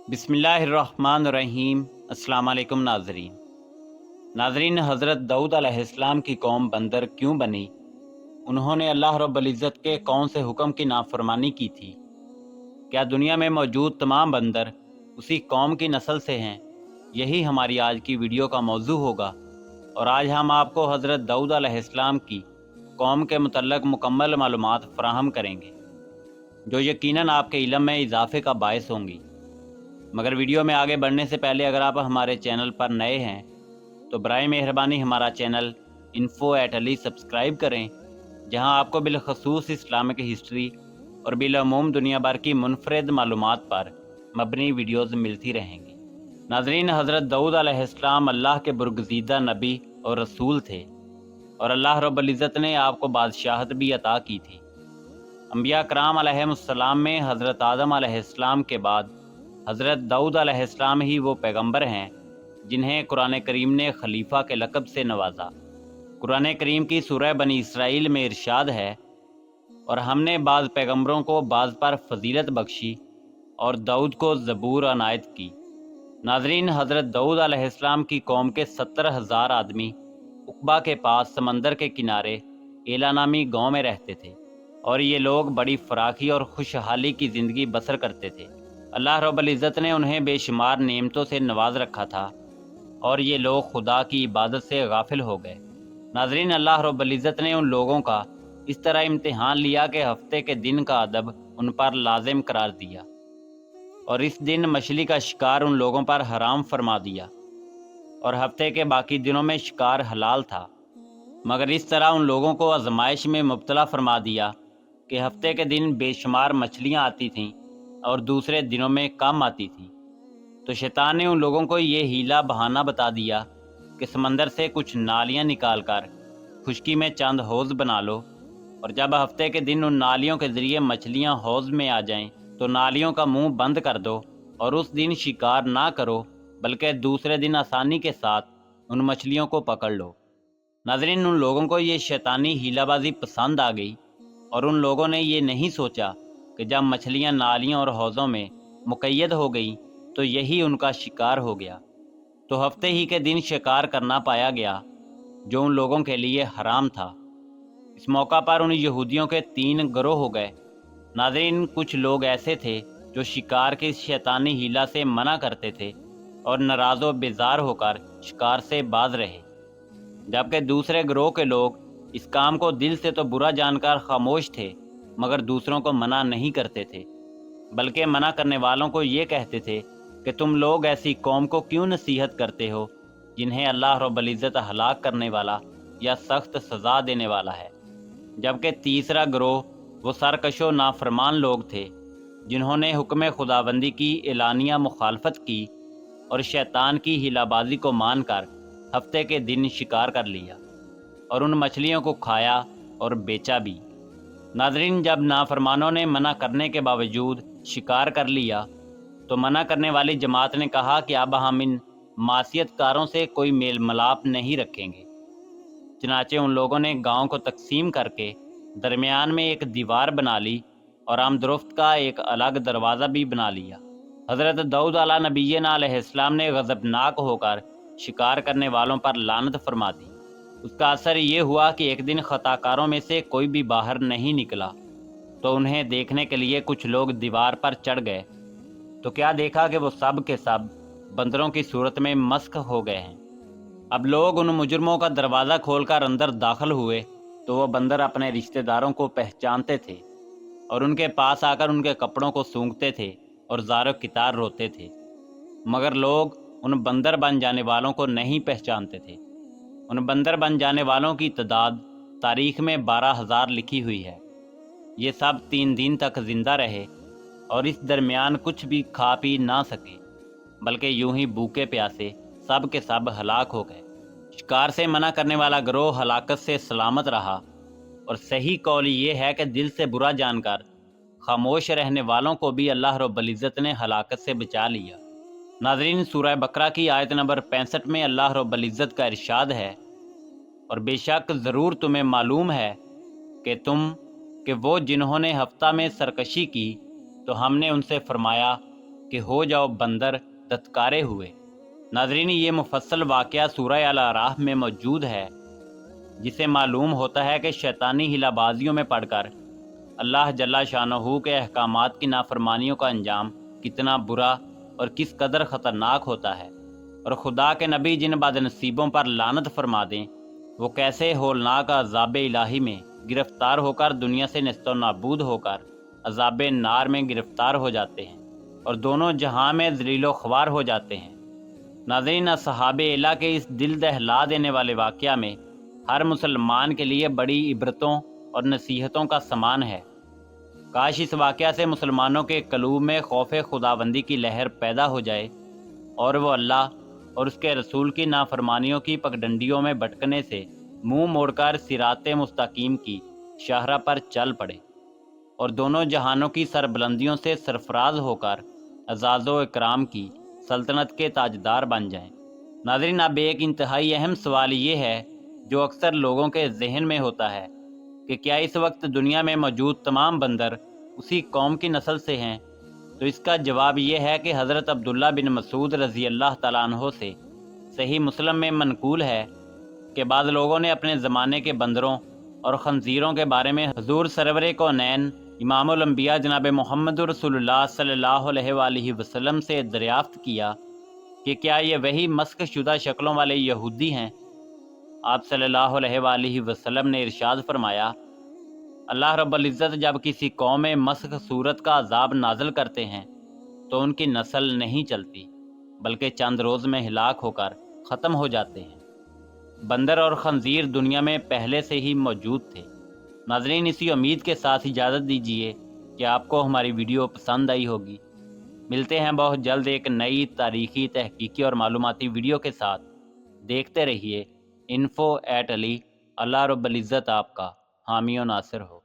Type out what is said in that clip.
बिस्मिल्लाहिर्रहमानिर्रहीम। अस्सलाम वालेकुम नाज़रीन, हज़रत दाऊद अलैहिस्सलाम की कौम बंदर क्यों बनी? उन्होंने अल्लाह रब्बुल इज़्ज़त के कौन से हुक्म की नाफरमानी की थी? क्या दुनिया में मौजूद तमाम बंदर उसी कौम की नस्ल से हैं? यही हमारी आज की वीडियो का मौजू होगा। और आज हम आपको हज़रत दाऊद अलैहिस्सलाम की कौम के मुतल्लक़ मुकम्मल मालूमात फ़राहम करेंगे, जो यकीनन आपके इल्म में इजाफ़े का बायस होंगी। मगर वीडियो में आगे बढ़ने से पहले अगर आप हमारे चैनल पर नए हैं तो बराए मेहरबानी हमारा चैनल info@ali सब्सक्राइब करें, जहां आपको बिलखसूस इस्लामिक हिस्ट्री और बिलअमूम दुनिया भर की मुनफरद मालूमात पर मबनी वीडियोज़ मिलती रहेंगी। नाज़रीन, हज़रत दाऊद अलैहिस्सलाम अल्लाह के बुरगज़ीदा नबी और रसूल थे और अल्लाह रब्बुल इज़्ज़त ने आपको बादशाहत भी अता की थी। अंबिया कराम अलैहिमुस्सलाम में हज़रत आदम अलैहिस्सलाम के बाद हज़रत दाऊद अलैहिस्सलाम ही वो पैगंबर हैं जिन्हें कुरान करीम ने खलीफा के लक़ब से नवाजा। कुरान करीम की सूरह बनी इसराइल में इरशाद है, और हमने बाज़ पैगंबरों को बाज़ पर फजीलत बख्शी और दाऊद को ज़बूर अनायत की। नाज़रीन, हज़रत दाऊद अलैहिस्सलाम की कौम के 70,000 आदमी उक़बा के पास समंदर के किनारे एला नामी गाँव में रहते थे, और ये लोग बड़ी फराखी और खुशहाली की ज़िंदगी बसर करते थे। अल्लाह रब्बुल इज़्ज़त ने उन्हें बेशुमार नेमतों से नवाज रखा था और ये लोग खुदा की इबादत से गाफिल हो गए। नाज़रीन, अल्लाह रब्बुल इज़्ज़त ने उन लोगों का इस तरह इम्तिहान लिया कि हफ्ते के दिन का अदब उन पर लाजिम करार दिया, और इस दिन मछली का शिकार उन लोगों पर हराम फरमा दिया, और हफ्ते के बाकी दिनों में शिकार हलाल था। मगर इस तरह उन लोगों को आजमाइश में मुब्तला फरमा दिया कि हफ्ते के दिन बेशुमार मछलियाँ आती थीं और दूसरे दिनों में कम आती थीं। तो शैतान ने उन लोगों को ये हीला बहाना बता दिया कि समंदर से कुछ नालियाँ निकाल कर खुश्की में चंद हौज़ बना लो, और जब हफ्ते के दिन उन नालियों के ज़रिए मछलियाँ हौज़ में आ जाएं तो नालियों का मुंह बंद कर दो और उस दिन शिकार ना करो, बल्कि दूसरे दिन आसानी के साथ उन मछलियों को पकड़ लो। नाज़रीन, उन लोगों को ये शैतानी हीलाबाजी पसंद आ गई, और उन लोगों ने ये नहीं सोचा कि जब मछलियाँ नालियों और हौज़ों में मुक़य्यद हो गई तो यही उनका शिकार हो गया। तो हफ्ते ही के दिन शिकार करना पाया गया, जो उन लोगों के लिए हराम था। इस मौका पर उन यहूदियों के 3 गिरोह हो गए। नाज़रीन, कुछ लोग ऐसे थे जो शिकार के इस शैतानी हीला से मना करते थे और नाराज़ व बेजार होकर शिकार से बाज रहे, जबकि दूसरे गिरोह के लोग इस काम को दिल से तो बुरा जानकर खामोश थे, मगर दूसरों को मना नहीं करते थे, बल्कि मना करने वालों को ये कहते थे कि तुम लोग ऐसी कौम को क्यों नसीहत करते हो जिन्हें अल्लाह रब्बुल इज़्ज़त हलाक करने वाला या सख्त सज़ा देने वाला है। जबकि तीसरा गिरोह वो सरकशो नाफरमान लोग थे जिन्होंने हुक्म खुदाबंदी की एलानिया मुखालफत की और शैतान की हिलाबाजी को मानकर हफ्ते के दिन शिकार कर लिया और उन मछलियों को खाया और बेचा भी। नाज़रीन, जब नाफरमानों ने मना करने के बावजूद शिकार कर लिया तो मना करने वाली जमात ने कहा कि अब हम इन मासियतकारों से कोई मेल मिलाप नहीं रखेंगे। चनाचे उन लोगों ने गांव को तकसीम करके दरमियान में एक दीवार बना ली और आमदरफ्त का एक अलग दरवाज़ा भी बना लिया। हज़रत दाऊद अला नबीना अलैहिस्सलाम ने गज़बनाक होकर शिकार करने वालों पर लानत फरमा दी। उसका असर ये हुआ कि एक दिन खताकारों में से कोई भी बाहर नहीं निकला, तो उन्हें देखने के लिए कुछ लोग दीवार पर चढ़ गए, तो क्या देखा कि वो सब के सब बंदरों की सूरत में मस्क हो गए हैं। अब लोग उन मुजरमों का दरवाज़ा खोलकर अंदर दाखिल हुए तो वो बंदर अपने रिश्तेदारों को पहचानते थे और उनके पास आकर उनके कपड़ों को सूंघते थे और ज़ारो कितार रोते थे, मगर लोग उन बंदर बन जाने वालों को नहीं पहचानते थे। उन बंदर बन जाने वालों की तादाद तारीख़ में 12,000 लिखी हुई है। ये सब 3 दिन तक ज़िंदा रहे और इस दरमियान कुछ भी खा पी ना सके, बल्कि यूं ही भूखे प्यासे सब के सब हलाक हो गए। शिकार से मना करने वाला गिरोह हलाकत से सलामत रहा, और सही कौल ये है कि दिल से बुरा जानकर खामोश रहने वालों को भी अल्लाह रब्बुल इज़्ज़त ने हलाकत से बचा लिया। नाज़रीन, सूरह बकरा की आयत नंबर 65 में अल्लाह रब्बुल इज़्ज़त का इरशाद है, और बेशक ज़रूर तुम्हें मालूम है कि वो जिन्होंने हफ्ता में सरकशी की तो हमने उनसे फरमाया کہ ہو جاؤ بندر دتکارے ہوئے۔ ناظرین، یہ مفصل واقعہ سورہ الاعراف میں موجود ہے، جسے معلوم ہوتا ہے کہ شیطانی ہلا بازیوں میں پڑھ کر اللہ جل شانہ کے احکامات کی نافرمانیوں کا انجام کتنا برا اور کس قدر خطرناک ہوتا ہے، اور خدا کے نبی جن بد نصیبوں پر لعنت فرما دیں وہ کیسے ہولناک عذاب الہی میں گرفتار ہو کر دنیا سے نیست و نابود ہو کر عذاب نار میں گرفتار ہو جاتے ہیں اور دونوں جہاں میں ذلیل و خوار ہو جاتے ہیں۔ ناظرین، اصحاب ایلہ کے اس دل دہلا دینے والے واقعہ میں ہر مسلمان کے لیے بڑی عبرتوں اور نصیحتوں کا سامان ہے۔ کاش اس واقعہ سے مسلمانوں کے قلوب میں خوف خداوندی کی لہر پیدا ہو جائے اور وہ اللہ اور اس کے رسول کی نافرمانیوں کی پگڈنڈیوں میں بھٹکنے سے منہ موڑ کر صراط مستقیم کی شاہراہ پر چل پڑے اور دونوں جہانوں کی سربلندیوں سے سرفراز ہو کر اعزاز و اکرام کی سلطنت کے تاجدار بن جائیں۔ ناظرین، اب ایک انتہائی اہم سوال یہ ہے جو اکثر لوگوں کے ذہن میں ہوتا ہے کہ کیا اس وقت دنیا میں موجود تمام بندر اسی قوم کی نسل سے ہیں؟ تو اس کا جواب یہ ہے کہ حضرت عبداللہ بن مسعود رضی اللہ تعالیٰ عنہ سے صحیح مسلم میں منقول ہے کہ بعض لوگوں نے اپنے زمانے کے بندروں اور خنزیروں کے بارے میں حضور سرور کونین امام الانبیاء جناب محمد رسول اللہ صلی اللہ علیہ وآلہ وسلم سے دریافت کیا کہ کیا یہ وہی مسخ شدہ شکلوں والے یہودی ہیں؟ آپ صلی اللہ علیہ وآلہ وسلم نے ارشاد فرمایا، اللہ رب العزت جب کسی قوم میں مسخ صورت کا عذاب نازل کرتے ہیں تو ان کی نسل نہیں چلتی بلکہ چند روز میں ہلاک ہو کر ختم ہو جاتے ہیں۔ بندر اور خنزیر دنیا میں پہلے سے ہی موجود تھے۔ ناظرین، اسی امید کے ساتھ اجازت دیجیے کہ آپ کو ہماری ویڈیو پسند آئی ہوگی۔ ملتے ہیں بہت جلد ایک نئی تاریخی، تحقیقی اور معلوماتی ویڈیو کے ساتھ۔ دیکھتے رہیے info@ali۔ اللہ رب العزت آپ کا حامی و ناصر ہو۔